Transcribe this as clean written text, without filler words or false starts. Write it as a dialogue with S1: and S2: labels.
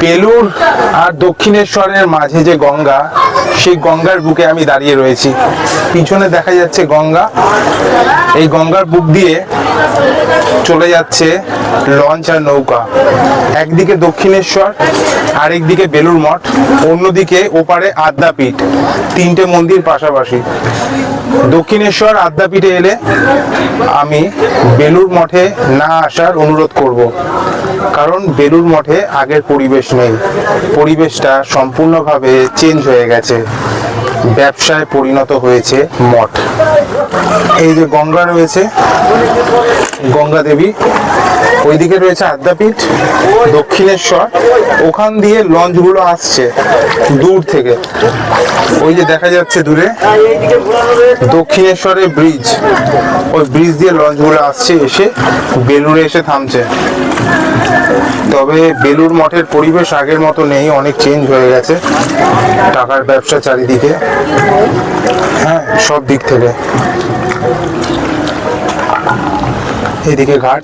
S1: বেলুড় আর দক্ষিণেশ্বরের মাঝে যে গঙ্গা, সেই গঙ্গার বুকে আমি দাঁড়িয়ে রয়েছি। পিছনে দেখা যাচ্ছে গঙ্গা। এই গঙ্গার বুক দিয়ে চলে যাচ্ছে লঞ্চ আর নৌকা। একদিকে দক্ষিণেশ্বর, আরেকদিকে বেলুড় মঠ, অন্যদিকে ওপারে আদ্যাপীঠ। তিনটে মন্দির পাশাপাশি। দক্ষিণেশ্বর আদ্যাপীঠে এলে আমি বেলুড় মঠে না আসার অনুরোধ করব, কারণ বেলুড় মঠে আগের পরিবেশ নেই। পরিবেশটা সম্পূর্ণভাবে চেঞ্জ হয়ে গেছে, ব্যবসায় পরিণত হয়েছে মঠ। এই যে গঙ্গা রয়েছে, গঙ্গা দেবী, ওইদিকে রয়েছে আদ্যাপীঠ, দক্ষিণেশ্বর। ওখান দিয়ে লঞ্চগুলো আসছে দূর থেকে, ওই যে দেখা যাচ্ছে দূরে দক্ষিণেশ্বরের ব্রিজ, ওই ব্রিজ দিয়ে লঞ্চগুলো আসছে, এসে বেলুড়ে এসে থামছে। তবে বেলুড় মঠের পরিবেশ আগের মতো নেই, অনেক চেঞ্জ হয়ে গেছে। টাকার ব্যবসা চারিদিকে, হ্যাঁ, সব দিক থেকে। এদিকে ঘাট,